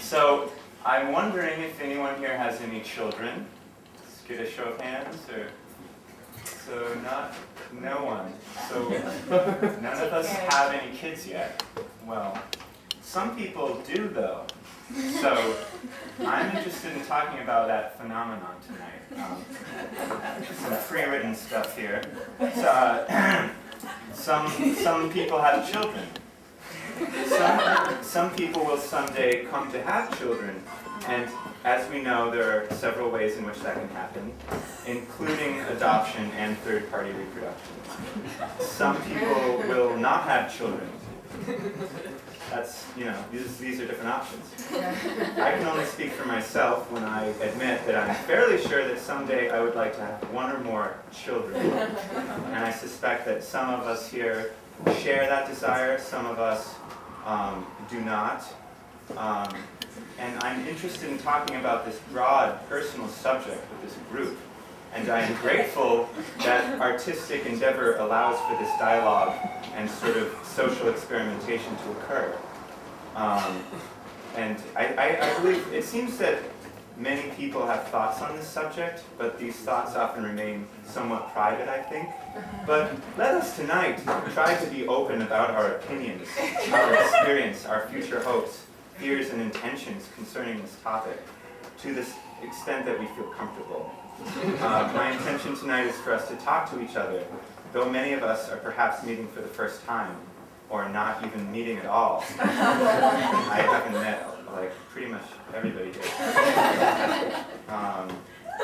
So I'm wondering if anyone here has any children. Let's get a show of hands, or so no one. So none of us have any kids yet. Well, some people do though. So I'm interested in talking about that phenomenon tonight. Some pre-written stuff here. So, some people have children. Some people will someday come to have children, and as we know, there are several ways in which that can happen, including adoption and third-party reproduction. Some people will not have children. That's, these are different options. I can only speak for myself when I admit that I'm fairly sure that someday I would like to have one or more children. And I suspect that some of us here share that desire, some of us do not. And I'm interested in talking about this broad personal subject with this group. And I am grateful that artistic endeavor allows for this dialogue and sort of social experimentation to occur. And I believe it seems that many people have thoughts on this subject, but these thoughts often remain somewhat private, I think. But let us tonight try to be open about our opinions, our experience, our future hopes, fears, and intentions concerning this topic, to the extent that we feel comfortable. My intention tonight is for us to talk to each other, though many of us are perhaps meeting for the first time, or not even meeting at all. I haven't met, pretty much everybody here.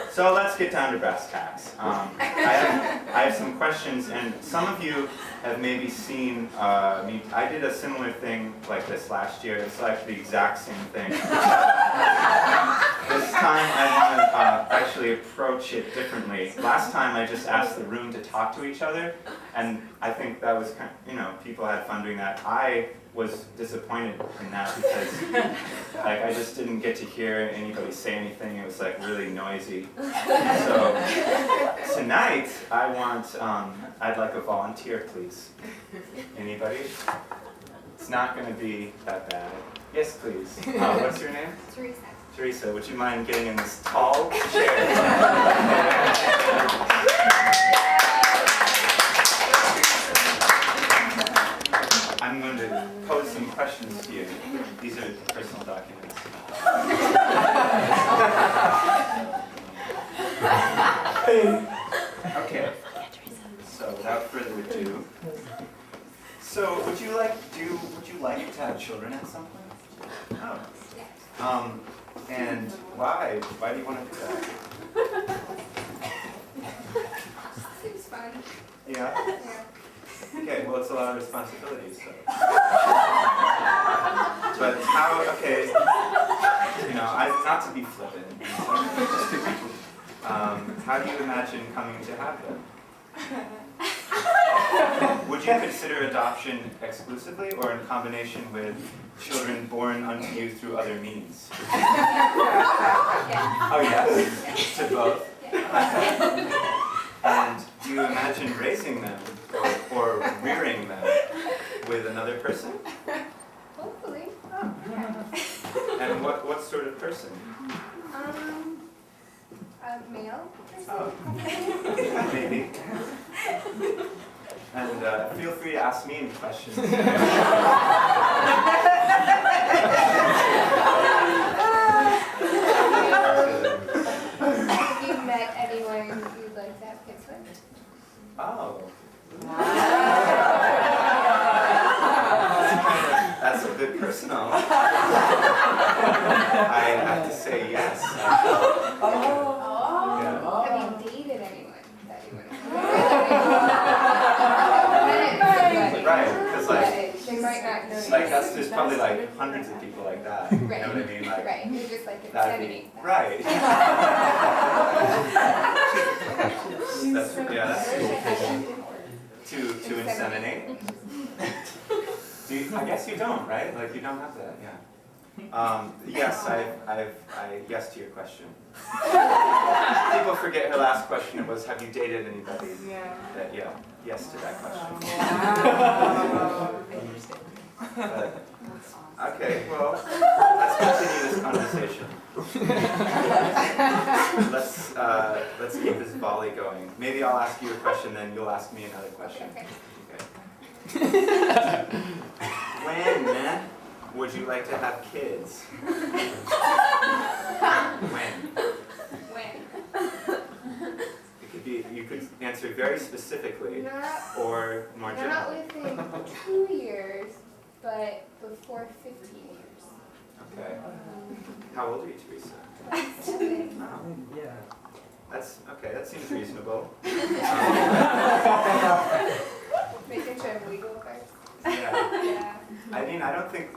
So let's get down to brass tacks. I have some questions, and some of you have maybe seen me. I did a similar thing like this last year. It's like the exact same thing. This time I want to actually approach it differently. Last time I just asked the room to talk to each other, and I think that was kind of, people had fun doing that. I was disappointed in that because I just didn't get to hear anybody say anything. It was really noisy. So tonight I'd like a volunteer, please. Anybody? It's not going to be that bad. Yes, please. What's your name? Teresa. Teresa, would you mind getting in this tall chair? I'm going to pose some questions to you. These are personal documents. Okay. So without further ado, would you like to have children at some point? Oh. And why? Why do you want to do that? Seems fun. Yeah? Okay, well, it's a lot of responsibility, so. But how, not to be flippant, how do you imagine coming to have them? Would you consider adoption exclusively or in combination with children born unto you through other means? Oh, yes? To both? And do you imagine raising them or rearing them with another person? Hopefully. And what sort of person? A male person. Oh. Maybe. And feel free to ask me any questions. Have you met anyone you'd like to have kids with? Oh. That's a bit personal. I have to say yes. Yeah. Have you dated anyone that you would Right, because they might not know you. there's probably hundreds of people like that. You know what I mean? Right, you're just that'd be, inseminating them. right. That's to inseminate. I guess you don't, right? You don't have that, yeah. Yes, I yes to your question. People forget her last question. It was, have you dated anybody? Yeah. Yes to that question. Okay, well, let's continue this conversation. Let's keep this volley going. Maybe I'll ask you a question, then you'll ask me another question. Okay. When would you like to have kids? When? When? It could be, you could answer very specifically Not, or more not generally. within 2 years, but before 15 years. Okay. How old are you, Teresa? 7. Oh, Yeah. that's okay. That seems reasonable. Making sure I'm legal first. Yeah. Yeah. I mean, I don't think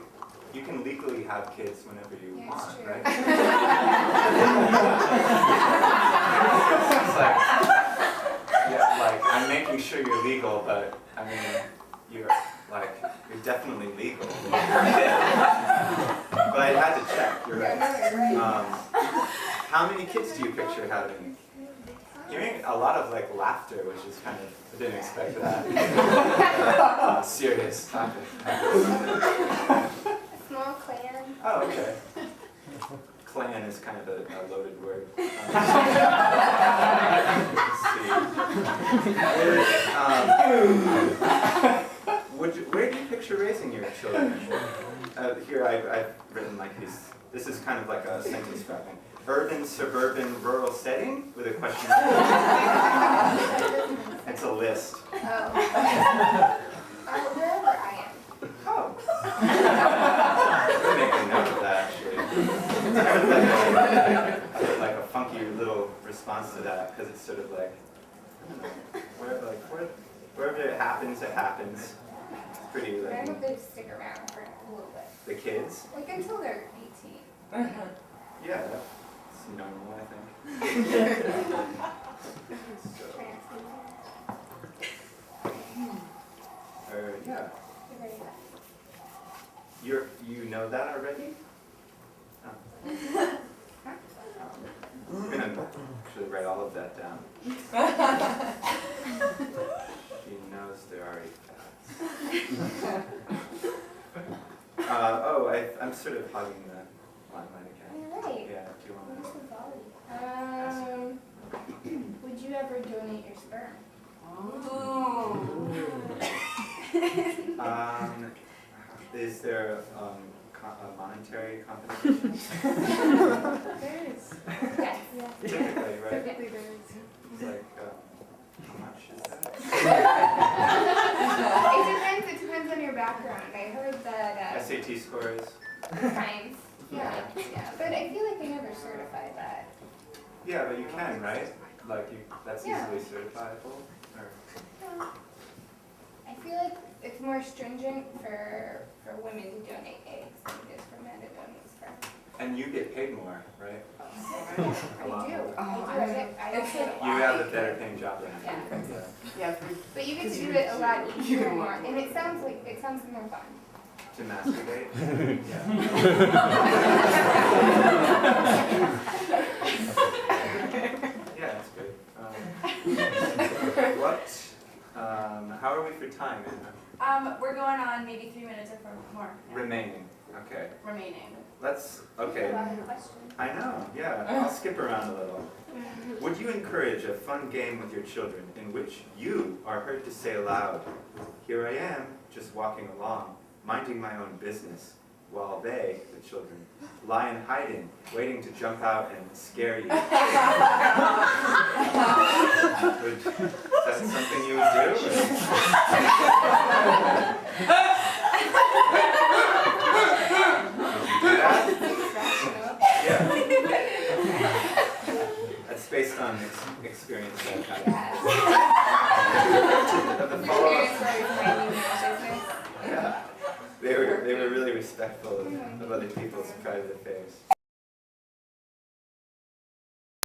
you can legally have kids whenever you Yeah, want, it's true. right? It's like, yeah, like I'm making sure you're legal, but I mean, you're definitely legal. But I had to check. You're Yeah, right. no, you're right. How many kids do you picture having? Hearing a lot of like laughter, which is kind of, I didn't expect that. Serious topic. A small clan. Oh, okay. Clan is kind of a loaded word. Let's see. Where do you picture raising your children? Here I've written like these. This is kind of like a sentence fragment. Urban, suburban, rural setting with a question mark. It's a list. Oh. Wherever I am. Oh. We'll make a note of that, actually. It's like a funky little response to that, because it's sort of like, I don't know, wherever it happens, it happens. It's pretty, I like, hope they stick around for a little bit. the kids. Like until they're 18. Yeah, that's normal, I think. So, yeah. You know that already? Oh. I'm gonna actually write all of that down. She knows there are 8 paths. I'm sort of hogging the limelight again. Alright. Yeah, do you want to? Would you ever donate your sperm? Is there a monetary compensation? There is. Yes. Typically, right? Typically there is. It's like, how much is that? It depends on your background. I heard that SAT scores? times. Yeah. But I feel like they never certified that. Yeah, but you can, right? Like, that's Yeah. easily certifiable? Or, I feel like it's more stringent for women to donate eggs than it is for men to donate sperm. and you get paid more, right? I do. I don't get a lot. You have a better paying job than I do. Yeah. But you get to do it a lot easier and more, and it sounds more fun. To masturbate? Yeah. Yeah, that's good. How are we for time, Anna? We're going on maybe 3 minutes or more. Remaining, okay. Remaining. Let's, A okay. lot of questions. I know, yeah, I'll skip around a little. Would you encourage a fun game with your children in which you are heard to say aloud, "Here I am, just walking along, minding my own business," while they, the children, lie in hiding, waiting to jump out and scare you? Is that something you would do? Yeah. That's based on experience that I've had. But the Your follow-up, parents were minding their business. yeah, they were really respectful of other people's private affairs.